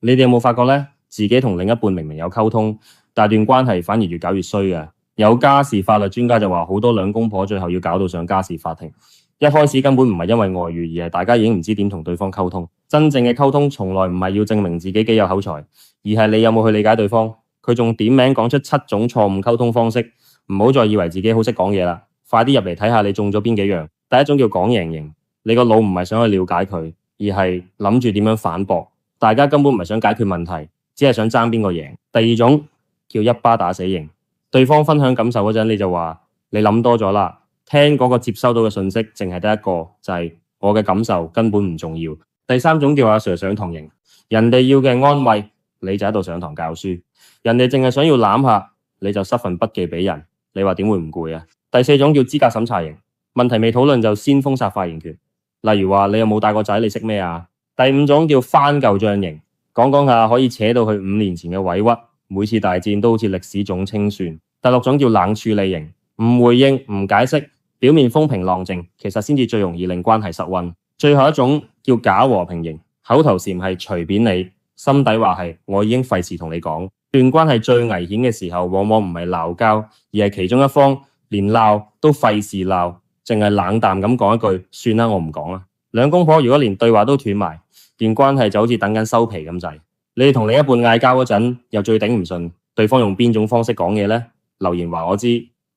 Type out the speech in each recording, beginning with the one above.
你哋有冇發覺呢？自己同另一半明明有溝通，但段關係反而越搞越衰嘅。有家事法律專家就話，好多兩公婆最後要搞到上家事法庭。一開始根本唔係因為外遇，而係大家已經唔知點同對方溝通。真正嘅溝通從來唔係要證明自己幾有口才，而係你有冇去理解對方。佢仲點名講出7種錯誤溝通方式，唔好再以為自己好識講嘢啦。快啲入嚟睇下你中咗邊幾樣。第一種叫講贏型，你個腦唔係想去了解佢，而係諗住點樣反駁。大家根本唔係想解決問題，只係想爭邊個贏。第二種叫一巴打死型，對方分享感受嗰陣，你就話你諗多咗啦，聽嗰個接收到嘅信息淨係得一個，就係我嘅感受根本唔重要。第三種叫阿 Sir 上堂型，人哋要嘅安慰，你就喺度上堂教書。人哋淨係想要攬下，你就塞份筆記俾人，你話點會唔攰啊？第四種叫資格審查型，問題未討論就先封殺發言權，例如話你有冇帶過仔，你識咩啊？第五種叫翻舊帳型，講講下可以扯到去5年前嘅委屈，每次大戰都好似歷史總清算。第六種叫冷處理型，唔回應唔解釋，表面風平浪靜，其實先至最容易令關係失溫。最後一種叫假和平型，口頭禪係隨便你，心底話係我已經費事同你講。段關係最危險嘅時候，往往唔係鬧交，而係其中一方連鬧都費事鬧，淨係冷淡咁講一句算啦，我唔講啦。兩公婆如果連對話都斷埋，段關係就好似等緊收皮咁滯。你哋同另一半嗌交嗰陣，又最頂唔順對方用邊種方式講嘢呢？留言話我知，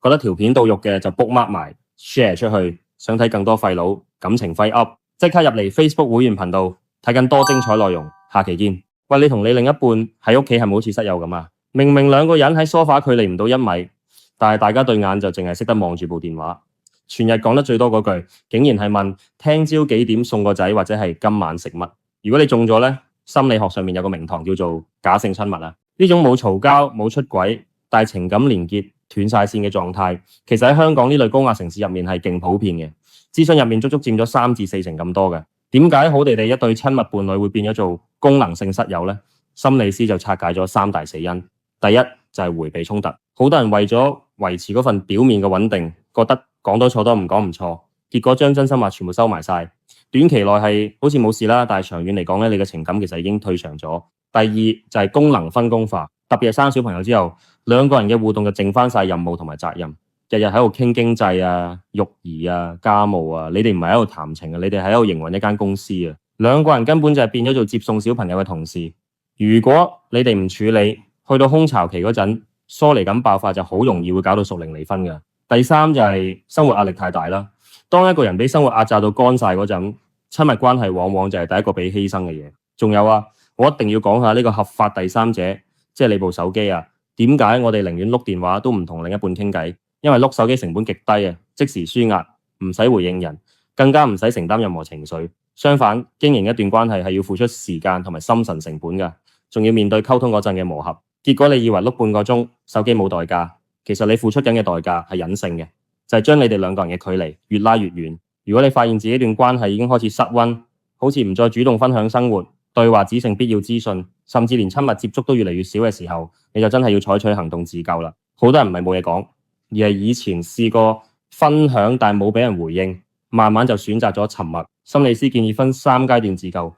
覺得條片到肉嘅就 bookmark 埋 share 出去。想睇更多廢佬感情廢 up， 即刻入嚟 Facebook 會員頻道睇更多精彩內容。下期見。喂，你同你另一半喺屋企係咪好似室友咁啊？明明兩個人喺梳化距離唔到1米，但係大家對眼就淨係識得望住部電話。全日講得最多嗰句，竟然係問聽朝幾點送個仔，或者係今晚食乜？如果你中咗呢，心理學上面有個名堂叫做假性親密啊。呢種冇嘈交冇出軌，但係情感連結斷晒線嘅狀態，其實喺香港呢類高壓城市入面係勁普遍嘅。諮詢入面足足佔咗3至4成咁多嘅。點解好地地一對親密伴侶會變咗做功能性室友呢？心理師就拆解咗3大死因。第一就係迴避衝突，好多人為咗維持嗰份表面嘅穩定，覺得講多錯多唔講唔錯，結果將真心話全部收埋晒。短期內係好似冇事啦，但係長遠嚟講咧，你嘅情感其實已經退場咗。第二就係功能分工化，特別係生小朋友之後，兩個人嘅互動就剩翻晒任務同埋責任，日日喺度傾經濟啊、育兒啊、家務啊，你哋唔係喺度談情啊，你哋係喺度營運一間公司啊。兩個人根本就係變咗做接送小朋友嘅同事。如果你哋唔處理，去到空巢期嗰陣，疏離感爆發就好容易會搞到屬靈離婚㗎。第三就係生活壓力太大啦。當一個人俾生活壓榨到乾晒嗰陣，親密關係往往就係第一個俾犧牲嘅嘢。仲有啊，我一定要講下呢個合法第三者，即係你部手機啊。點解我哋寧願碌電話都唔同另一半傾偈？因為碌手機成本極低啊，即時舒壓，唔使回應人，更加唔使承擔任何情緒。相反，經營一段關係係要付出時間同埋心神成本㗎，仲要面對溝通嗰陣嘅磨合。結果你以為碌半個鐘手機冇代價，其實你付出緊嘅代價係隱性嘅，就係將你哋兩個人嘅距離越拉越遠。如果你發現自己段關係已經開始失溫，好似唔再主動分享生活，對話只剩必要資訊，甚至連親密接觸都越嚟越少嘅時候，你就真係要採取行動自救啦。好多人唔係冇嘢講，而係以前試過分享但冇俾人回應，慢慢就選擇咗沉默。心理師建議分3階段自救。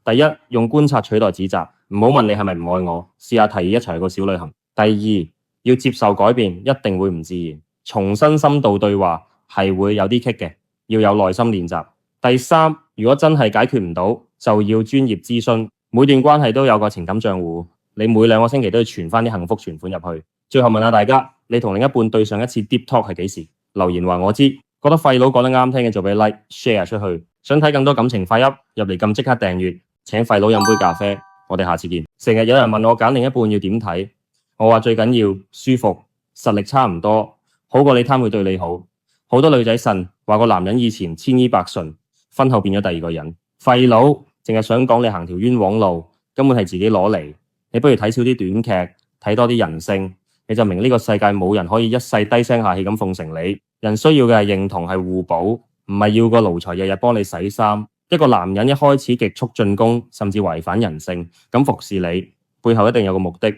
第一，用觀察取代指責，唔好問你係咪唔愛我，試下提議一齊去個小旅行。第二，要接受改變，一定會唔自然，重新深度對話係會有啲棘嘅，要有耐心練習。第三，如果真係解決唔到，就要專業諮詢。每段關係都有個情感賬戶，你每2個星期都要存翻啲幸福存款入去。最後問下大家，你同另一半對上一次 deep talk 係幾時？留言話我知。覺得廢佬講得啱聽嘅就俾 like share 出去。想睇更多感情快噏，入嚟撳即刻訂閱。請廢佬飲杯咖啡，我哋下次見。成日有人問我揀另一半要點睇，我話最緊要舒服，實力差唔多，好過你貪佢對你好。好多女仔呻話個男人以前千依百順，婚後變咗第二個人。廢佬淨係想講你行條冤枉路，根本係自己攞嚟。你不如睇少啲短劇，睇多啲人性，你就明呢個世界冇人可以一世低聲下氣咁奉承你。人需要嘅係認同，係互補，唔係要個奴才日日幫你洗衫。一個男人一開始極速進攻，甚至違反人性咁服侍你，背後一定有個目的，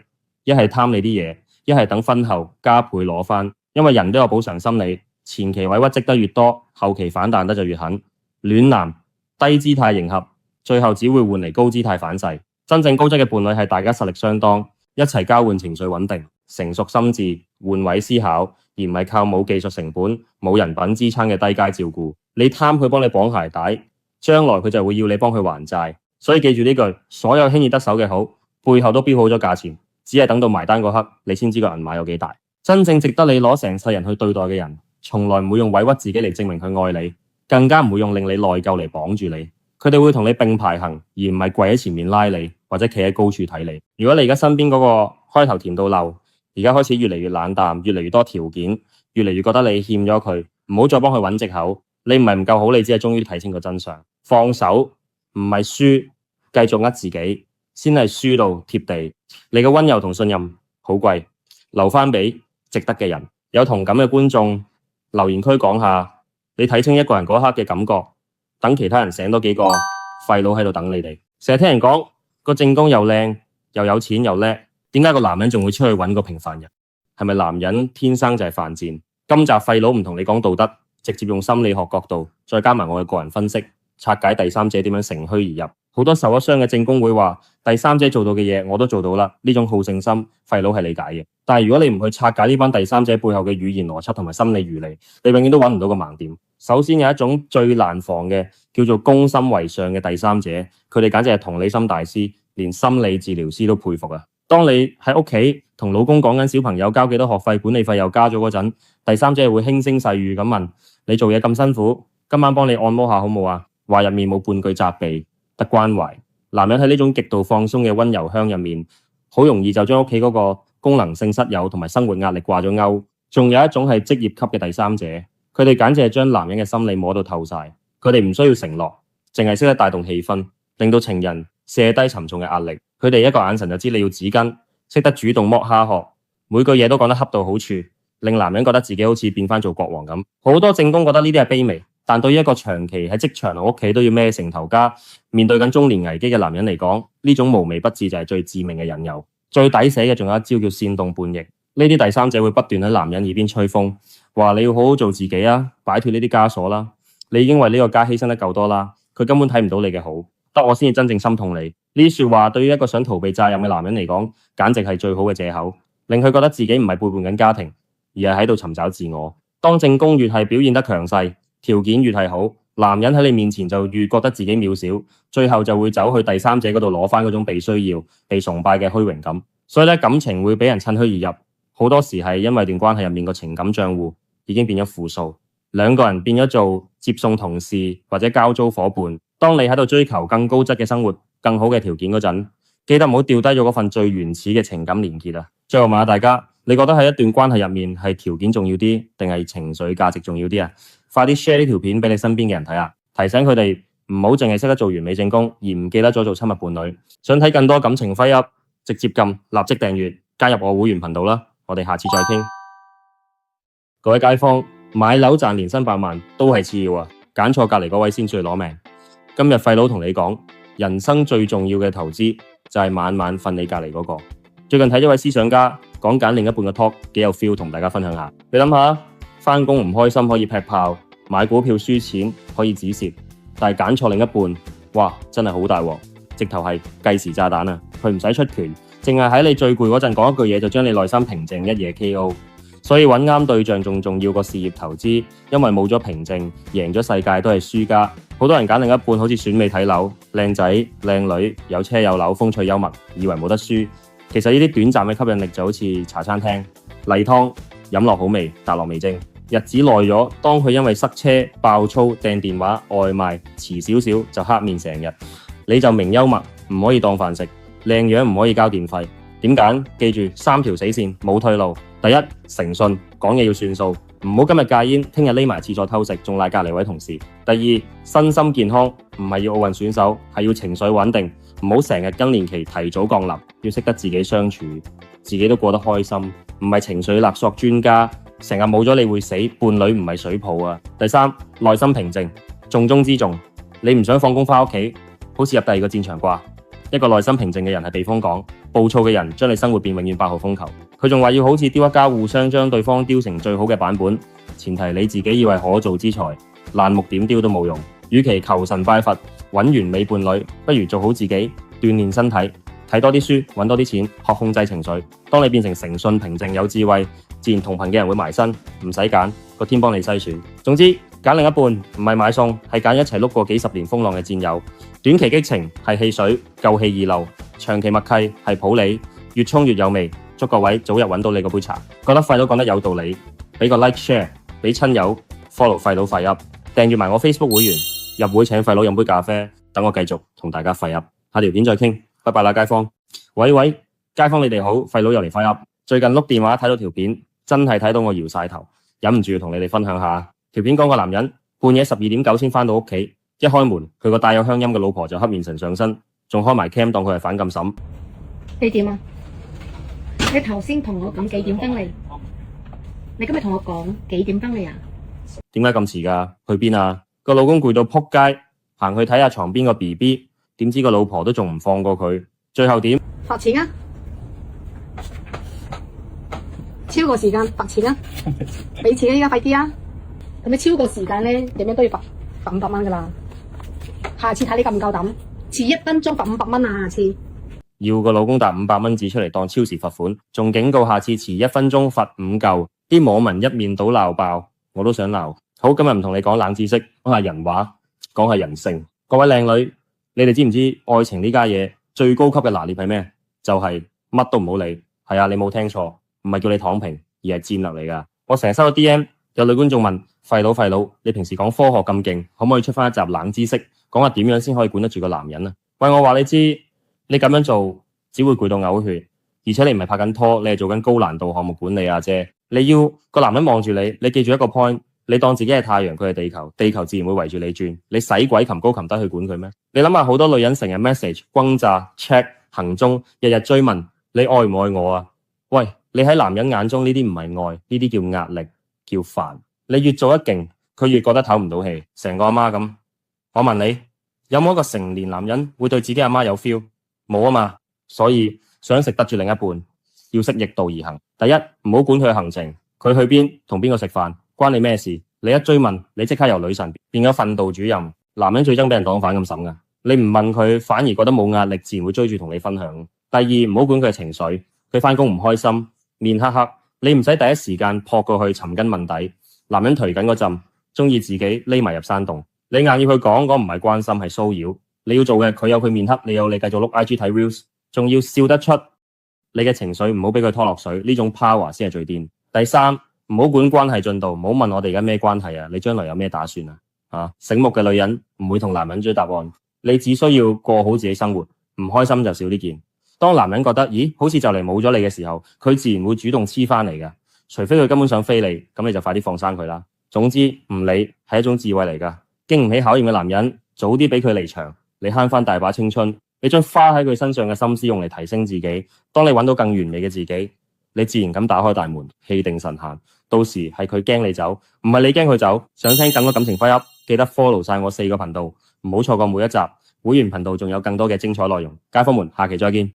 一係貪你啲嘢，一係等婚後加倍攞返。因為人都有補償心理，前期委屈積得越多，後期反彈得就越狠。暖男低姿態迎合，最後只會換嚟高姿態反噬。真正高質嘅伴侶係大家實力相當，一齊交換情緒穩定、成熟心智、換位思考，而唔係靠冇技術成本、冇人品支撐嘅低階照顧。你貪佢幫你綁鞋帶，將來佢就會要你幫佢還債。所以記住呢句，所有輕易得手嘅好，背後都標好咗價錢，只係等到埋單嗰刻，你先知個銀碼有幾大。真正值得你攞成世人去對待嘅人，從來唔會用委屈自己嚟證明佢愛你，更加唔會用令你內疚嚟綁住你。佢哋會同你並排行，而唔係跪喺前面拉你，或者企喺高處睇你。如果你而家身邊嗰個開頭甜到漏，而家開始越嚟越冷淡，越嚟越多條件，越嚟越覺得你欠咗佢，唔好再幫佢揾藉口。你唔係唔夠好，你只係終於睇清個真相。放手唔係輸，繼續呃自己先係輸到貼地。你嘅溫柔同信任好貴，留翻俾值得嘅人。有同感嘅觀眾留言區講下，你睇清一個人嗰刻嘅感覺，等其他人醒多幾個廢佬喺度等你哋。成日聽人講個正宮又靚又有錢又叻，點解個男人仲會出去揾個平凡人？係咪男人天生就係犯賤？今集廢佬唔同你講道德，直接用心理學角度，再加埋我嘅個人分析，拆解第三者點樣乘虛而入。好多受咗傷嘅正宮會話，第三者做到嘅嘢我都做到啦，呢種好勝心廢佬係理解嘅。但係如果你唔去拆解呢班第三者背後嘅語言邏輯同埋心理餘理，你永遠都揾唔到個盲點。首先有一種最難防嘅叫做攻心為上嘅第三者，佢哋簡直係同理心大師，連心理治療師都佩服啊！當你喺屋企同老公講緊小朋友交幾多學費，管理費又加咗嗰陣，第三者會輕聲細語咁問你做嘢咁辛苦，今晚幫你按摩下好冇啊？話入面冇半句責備，得關懷。男人喺呢種極度放鬆嘅溫柔鄉入面，好容易就將屋企嗰個功能性室友同埋生活壓力掛咗鈎。仲有一種係職業級嘅第三者，佢哋簡直係將男人嘅心理摸到透晒。佢哋唔需要承諾，淨係識得帶動氣氛，令到情人卸低沉重嘅壓力。佢哋一個眼神就知你要紙巾，識得主動剝蝦殼，每句嘢都講得恰到好處，令男人覺得自己好似變翻做國王咁。好多正宮覺得呢啲係卑微，但對於一個長期喺職場同屋企都要孭成頭家，面對緊中年危機嘅男人嚟講，呢種無微不至就係最致命嘅引誘。最抵死嘅仲有一招叫煽動叛逆。呢啲第三者會不斷喺男人耳邊吹風，話你要好好做自己啊，擺脫呢啲枷鎖啦。你已經為呢個家犧牲得夠多啦，佢根本睇唔到你嘅好，得我先至真正心痛你。呢啲說話對於一個想逃避責任嘅男人嚟講，簡直係最好嘅借口，令佢覺得自己唔係背叛緊家庭，而係喺度尋找自我。當正宮越係表現得強勢，條件越係好，男人喺你面前就越覺得自己渺小，最後就會走去第三者嗰度攞翻嗰種被需要、被崇拜嘅虛榮感。所以咧，感情會俾人趁虛而入，好多時係因為段關係入面個情感賬戶已經變咗負數，兩個人變咗做接送同事或者交租伙伴。當你喺度追求更高質嘅生活、更好嘅條件嗰陣，記得唔好掉低咗嗰份最原始嘅情感連結啊！最後問下大家，你覺得喺一段關係入面係條件重要啲，定係情緒價值重要啲啊？快啲 share 呢條片俾你身邊嘅人睇下，提醒佢哋唔好淨係識得做完美正宮，而唔記得咗做親密伴侶。想睇更多感情揮噏，直接撳立即訂閱，加入我會員頻道啦！我哋下次再傾。各位街坊，買樓賺年薪100萬都係次要啊，揀錯隔籬嗰位先至攞命。今日廢佬同你講，人生最重要嘅投資就係晚晚瞓你隔籬嗰個。最近睇咗位思想家講揀另一半嘅 talk， 幾有 feel， 同大家分享下。你諗下，返工唔開心可以劈炮，買股票輸錢可以止蝕，但係揀錯另一半，哇，真係好大鑊，直頭係計時炸彈啊！佢唔使出拳，淨係喺你最攰嗰陣講一句嘢，就將你內心平靜一夜 KO。所以揾啱對象仲重要過事業投資，因為冇咗平靜，贏咗世界都係輸家。好多人揀另一半好似選美睇樓，靚仔靚女，有車有樓，風趣幽默，以為冇得輸。其實呢啲短暫嘅吸引力就好似茶餐廳例湯，飲落好味，達落味精。日子耐咗，當佢因為塞車、爆粗、訂電話、外賣遲少少就黑面成日，你就明幽默唔可以當飯食，靚樣唔可以交電費。點揀？記住3條死線，冇退路。第一，誠信，講嘢要算數，唔好今日戒煙，聽日匿埋廁所偷食，仲賴隔離位同事。第二，身心健康，唔係要奧運選手，係要情緒穩定，唔好成日更年期提早降臨，要識得自己相處，自己都過得開心，唔係情緒勒索專家，成日冇咗你會死，伴侶唔係水泡啊。第三，內心平靜，重中之重，你唔想放工返屋企，好似入第二個戰場啩？一個內心平靜嘅人係避風港，暴躁嘅人將你生活變永遠8號風球。佢仲話要好似雕一家，互相將對方雕成最好嘅版本，前提你自己以為可造之材，爛木點雕都冇用。與其求神拜佛揾完美伴侶，不如做好自己，鍛鍊身體，睇多啲書，揾多啲錢，學控制情緒。當你變成誠信、平靜、有智慧，自然同頻嘅人會埋身，唔使揀，個天幫你篩選。總之，揀另一半唔係買餸，係揀一齊碌過幾十年風浪嘅戰友。短期激情係汽水，舊氣易漏；長期默契係普洱，越沖越有味。祝各位早日揾到你嗰杯茶。覺得廢佬講得有道理，俾個 like share，俾親友 follow 廢佬廢噏，訂閱埋我 Facebook 會員，入會請廢佬飲杯咖啡，等我繼續同大家廢噏。下條片再傾，拜拜啦街坊。喂，街坊你哋好，廢佬又嚟廢噏。最近碌電話睇到條片，真係睇到我搖晒頭，忍唔住同你哋分享下。條片講個男人半夜12:09先返到屋企，一開門佢個帶有鄉音嘅老婆就黑面神上身，仲開埋 cam 當佢係反禁審。你點啊？你頭先同我講幾點登嚟？你今日同我講幾點登嚟啊？點解咁遲㗎？去邊啊？個老公攰到撲街，行去睇下床邊個 BB，點知個老婆都仲唔放過佢，最後點？罰錢啊！超過時間罰錢啊！俾錢啊！依家快啲啊！咁你超過時間咧，點樣都要罰500蚊噶啦。下次睇你夠唔夠膽，遲1分鐘罰500蚊啊！下次要個老公答500蚊紙出嚟當超時罰款，仲警告下次遲1分鐘罰5嚿。啲網民一面倒鬧爆，我都想鬧。好，今日唔同你講冷知識，講下人話，講下人性。各位靚女，你哋知唔知愛情呢家嘢最高級嘅拿捏係咩？就係乜都唔好理。係啊，你冇聽錯，唔係叫你躺平，而係戰略嚟噶。我成日收到 DM， 有女觀眾問廢佬，你平時講科學咁勁，可唔可以出翻一集冷知識，講下點樣先可以管得住個男人啊？喂，我話你知，你咁樣做只會攰到嘔血，而且你唔係拍緊拖，你係做緊高難度項目管理啊姐。你要個男人望住你，你記住一個 point， 你當自己係太陽，佢係地球，地球自然會圍住你轉。你使鬼擒高擒低去管佢咩？你諗下，好多女人成日 message 轟炸 check 行蹤，日日追問你愛唔愛我啊？喂，你喺男人眼中呢啲唔係愛，呢啲叫壓力，叫煩。你越做得勁，佢越覺得唞唔到氣，成個阿媽咁。我問你，有冇一個成年男人會對自己阿媽有 feel？冇啊嘛。所以想食得住另一半，要識逆道而行。第一，唔好管佢嘅行程，佢去邊同邊個食飯，關你咩事？你一追問，你即刻由女神變咗訓導主任。男人最憎俾人當反咁審噶，你唔問佢，反而覺得冇壓力，自然會追住同你分享。第二，唔好管佢嘅情緒，佢返工唔開心，面黑黑，你唔使第一時間撲過去尋根問底。男人頹緊嗰陣，中意自己匿埋入山洞，你硬要佢講唔係關心，係騷擾。你要做嘅，佢有佢面黑，你有你繼續碌 IG 睇 reels， 仲要笑得出。你嘅情緒唔好俾佢拖落水，呢種 power 先係最癲。第三，唔好管關係進度，唔好問我哋而家咩關係啊，你將來有咩打算啊？醒目嘅女人唔會同男人追答案，你只需要過好自己生活，唔開心就少啲見。當男人覺得咦好似就嚟冇咗你嘅時候，佢自然會主動黐翻嚟嘅，除非佢根本想飛你，咁你就快啲放生佢啦。總之唔理係一種智慧嚟噶，經唔起考驗嘅男人，早啲俾佢離場，你慳翻大把青春。你將花喺佢身上嘅心思用嚟提升自己，當你揾到更完美嘅自己，你自然咁打開大門，氣定神閒。到時係佢驚你走，唔係你驚佢走。想聽更多感情輝噏，記得 follow 晒我4個頻道，唔好錯過每一集。會員頻道仲有更多嘅精彩內容。街坊們，下期再見。